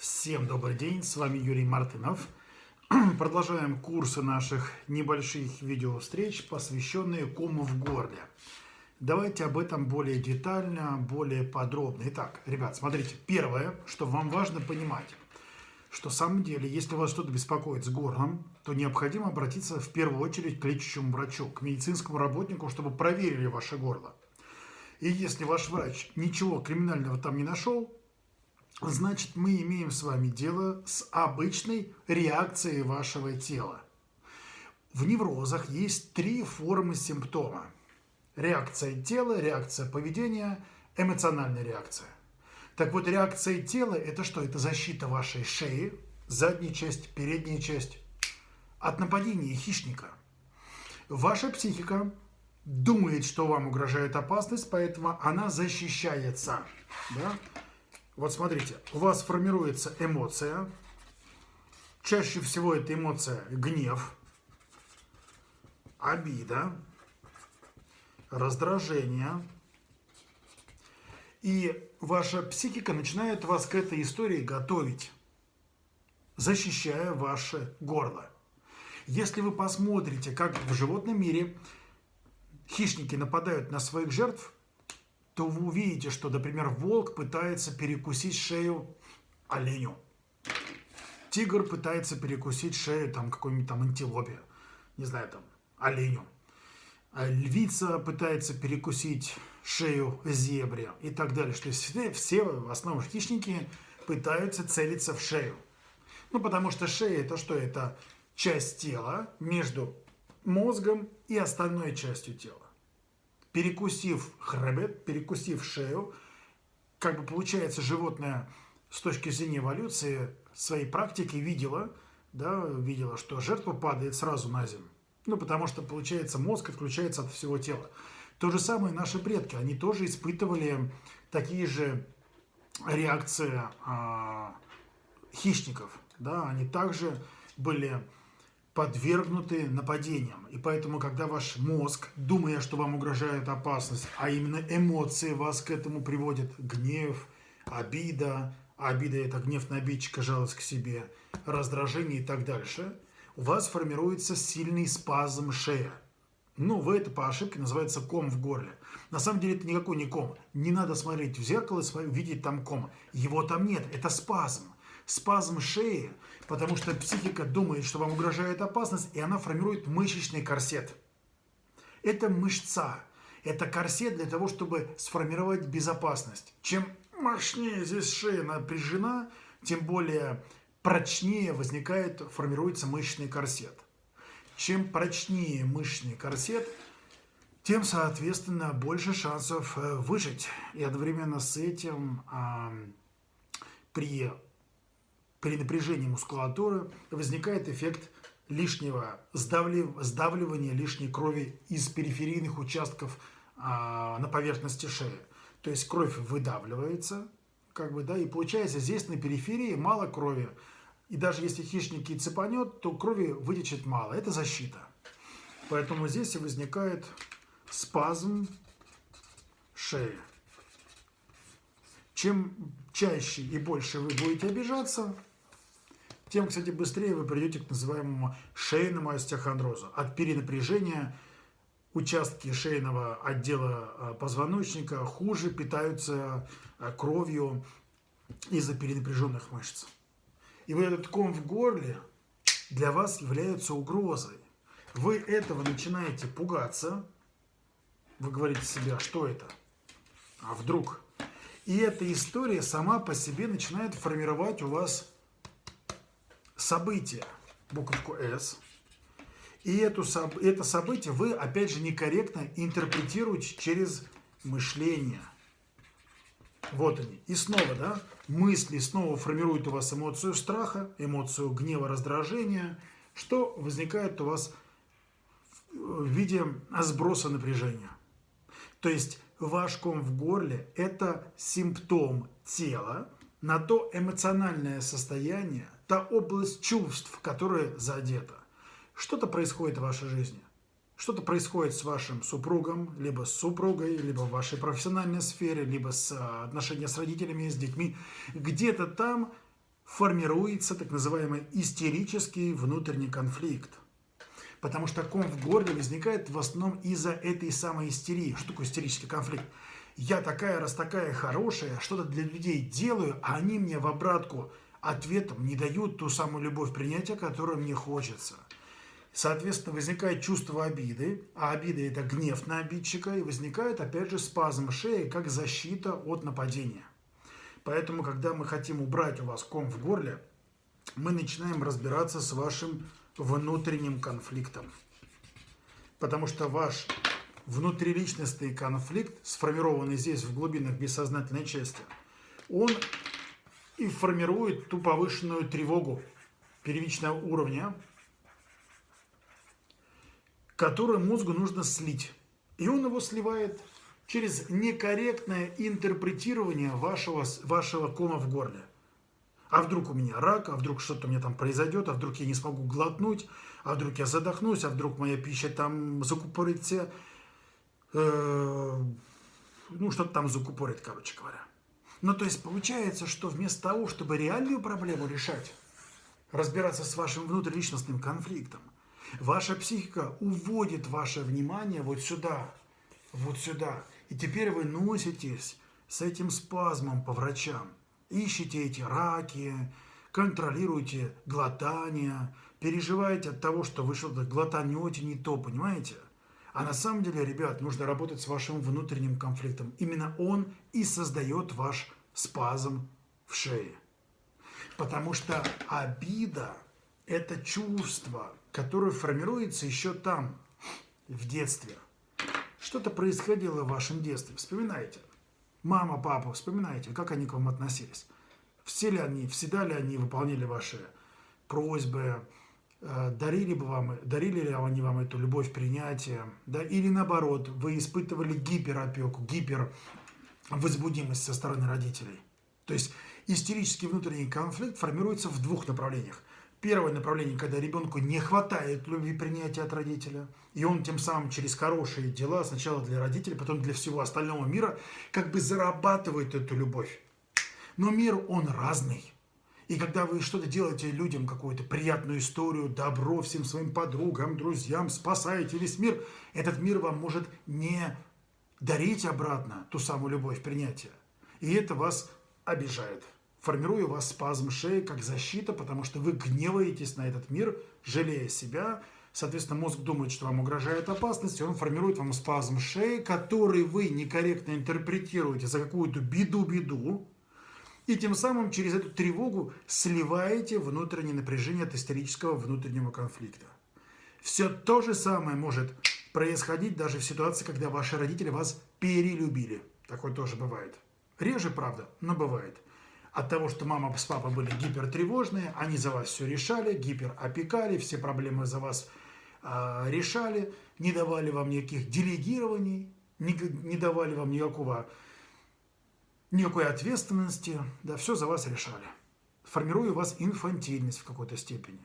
Всем добрый день, с вами Юрий Мартынов. Продолжаем курсы наших небольших видео-встреч, посвященные кому в горле. Давайте об этом более детально, более подробно. Итак, ребят, смотрите, первое, что вам важно понимать, что в самом деле, если вас что-то беспокоит с горлом, то необходимо обратиться в первую очередь к лечащему врачу, к медицинскому работнику, чтобы проверили ваше горло. И если ваш врач ничего криминального там не нашел, значит, мы имеем с вами дело с обычной реакцией вашего тела. В неврозах есть три формы симптома. Реакция тела, реакция поведения, эмоциональная реакция. Так вот, реакция тела – это что? Это защита вашей шеи, задняя часть, передняя часть от нападения хищника. Ваша психика думает, что вам угрожает опасность, поэтому она защищается. Да? Вот смотрите, у вас формируется эмоция. Чаще всего это эмоция гнев, обида, раздражение. И ваша психика начинает вас к этой истории готовить, защищая ваше горло. Если вы посмотрите, как в животном мире хищники нападают на своих жертв, то вы увидите, что, например, волк пытается перекусить шею оленю. Тигр пытается перекусить шею какой-нибудь антилопе, не знаю, оленю. А львица пытается перекусить шею зебре и так далее. Что все в основном хищники пытаются целиться в шею. Потому что шея это что? Это часть тела между мозгом и остальной частью тела. Перекусив хребет, перекусив шею, получается, животное с точки зрения эволюции своей практики видело, что жертва падает сразу на землю. Потому что, получается, мозг отключается от всего тела. То же самое наши предки, они тоже испытывали такие же реакции хищников. Да? Они также были подвергнуты нападениям. И поэтому, когда ваш мозг, думая, что вам угрожает опасность, а именно эмоции вас к этому приводят, гнев, обида, обида – это гнев на обидчика, жалость к себе, раздражение и так дальше, у вас формируется сильный спазм шеи. Вы это по ошибке называется ком в горле. На самом деле это никакой не ком. Не надо смотреть в зеркало и видеть там ком. Его там нет, это спазм. Спазм шеи, потому что психика думает, что вам угрожает опасность, и она формирует мышечный корсет. Это мышца, это корсет для того, чтобы сформировать безопасность. Чем мощнее здесь шея напряжена, тем более прочнее формируется мышечный корсет. Чем прочнее мышечный корсет, тем, соответственно, больше шансов выжить. И одновременно с этим при напряжении мускулатуры возникает эффект лишнего сдавливания лишней крови из периферийных участков на поверхности шеи. То есть кровь выдавливается, и получается здесь на периферии мало крови. И даже если хищник и цепанет, то крови вытечет мало. Это защита. Поэтому здесь и возникает спазм шеи. Чем чаще и больше вы будете обижаться, тем, кстати, быстрее вы придете к называемому шейному остеохондрозу. От перенапряжения участки шейного отдела позвоночника хуже питаются кровью из-за перенапряженных мышц. И вот этот ком в горле для вас является угрозой. Вы этого начинаете пугаться. Вы говорите себе, что это? А вдруг? И эта история сама по себе начинает формировать у вас событие, буковку «С». И это событие вы, опять же, некорректно интерпретируете через мышление. Вот они. И снова, мысли снова формируют у вас эмоцию страха, эмоцию гнева, раздражения, что возникает у вас в виде сброса напряжения. То есть ваш ком в горле – это симптом тела на то эмоциональное состояние, та область чувств, которая задета. Что-то происходит в вашей жизни. Что-то происходит с вашим супругом, либо с супругой, либо в вашей профессиональной сфере, либо с отношения с родителями, с детьми. Где-то там формируется так называемый истерический внутренний конфликт. Потому что ком в горле возникает в основном из-за этой самой истерии. Что такое истерический конфликт? Я такая, раз такая хорошая, что-то для людей делаю, а они мне в обратку ответом не дают ту самую любовь, принятия, которую мне хочется. Соответственно, возникает чувство обиды, а обида – это гнев на обидчика, и возникает, опять же, спазм шеи, как защита от нападения. Поэтому, когда мы хотим убрать у вас ком в горле, мы начинаем разбираться с вашим внутренним конфликтом. Потому что ваш внутриличностный конфликт, сформированный здесь в глубинах бессознательной части, он и формирует ту повышенную тревогу первичного уровня, которую мозгу нужно слить. И он его сливает через некорректное интерпретирование вашего кома в горле. А вдруг у меня рак, а вдруг что-то у меня там произойдет, а вдруг я не смогу глотнуть, а вдруг я задохнусь, а вдруг моя пища там закупорится, что-то там закупорит, короче говоря. Ну, то есть получается, что вместо того, чтобы реальную проблему решать, разбираться с вашим внутриличностным конфликтом, ваша психика уводит ваше внимание вот сюда, вот сюда. И теперь вы носитесь с этим спазмом по врачам. Ищите эти раки, контролируйте глотание, переживаете от того, что вы что-то глотанете не то, понимаете? А на самом деле, ребят, нужно работать с вашим внутренним конфликтом. Именно он и создает ваш спазм в шее. Потому что обида – это чувство, которое формируется еще там, в детстве. Что-то происходило в вашем детстве, вспоминайте. Мама, папа, вспоминайте, как они к вам относились. Всегда ли они выполняли ваши просьбы, дарили ли они вам эту любовь, принятие, да? Или наоборот, вы испытывали гиперопеку, гипервозбудимость со стороны родителей. То есть истерический внутренний конфликт формируется в двух направлениях. Первое направление, когда ребенку не хватает любви, принятия от родителя, и он тем самым через хорошие дела, сначала для родителей, потом для всего остального мира, как бы зарабатывает эту любовь. Но мир, он разный. И когда вы что-то делаете людям, какую-то приятную историю, добро всем своим подругам, друзьям, спасаете весь мир, этот мир вам может не дарить обратно ту самую любовь, принятие. И это вас обижает, формируя у вас спазм шеи как защита, потому что вы гневаетесь на этот мир, жалея себя. Соответственно, мозг думает, что вам угрожает опасность, и он формирует вам спазм шеи, который вы некорректно интерпретируете за какую-то беду, и тем самым через эту тревогу сливаете внутреннее напряжение от истерического внутреннего конфликта. Все то же самое может происходить даже в ситуации, когда ваши родители вас перелюбили. Такое тоже бывает. Реже, правда, но бывает. От того, что мама с папой были гипертревожные, они за вас все решали, гиперопекали, все проблемы за вас решали, не давали вам никаких делегирований, не давали вам никакой ответственности, да, все за вас решали, формируя у вас инфантильность в какой-то степени.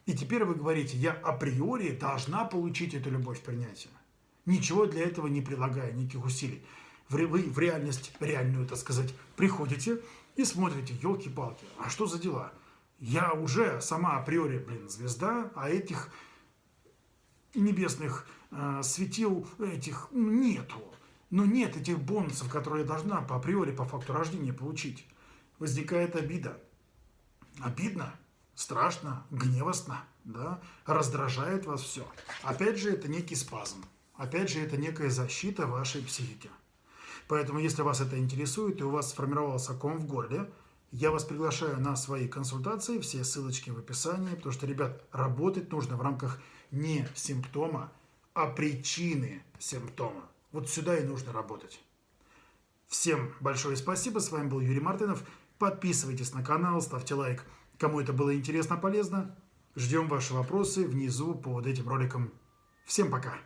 И теперь вы говорите, я априори должна получить эту любовь, принятия, ничего для этого не прилагая, никаких усилий. Вы в реальную, так сказать, приходите и смотрите, елки-палки, а что за дела? Я уже сама априори, звезда, а этих небесных светил этих нету. Но нет этих бонусов, которые я должна по априори, по факту рождения получить. Возникает обида. Обидно, страшно, гневостно, да? Раздражает вас все. Опять же, это некий спазм. Опять же, это некая защита вашей психики. Поэтому, если вас это интересует и у вас сформировался ком в горле, я вас приглашаю на свои консультации, все ссылочки в описании, потому что, ребят, работать нужно в рамках не симптома, а причины симптома. Вот сюда и нужно работать. Всем большое спасибо, с вами был Юрий Мартынов. Подписывайтесь на канал, ставьте лайк, кому это было интересно, полезно. Ждем ваши вопросы внизу под этим роликом. Всем пока!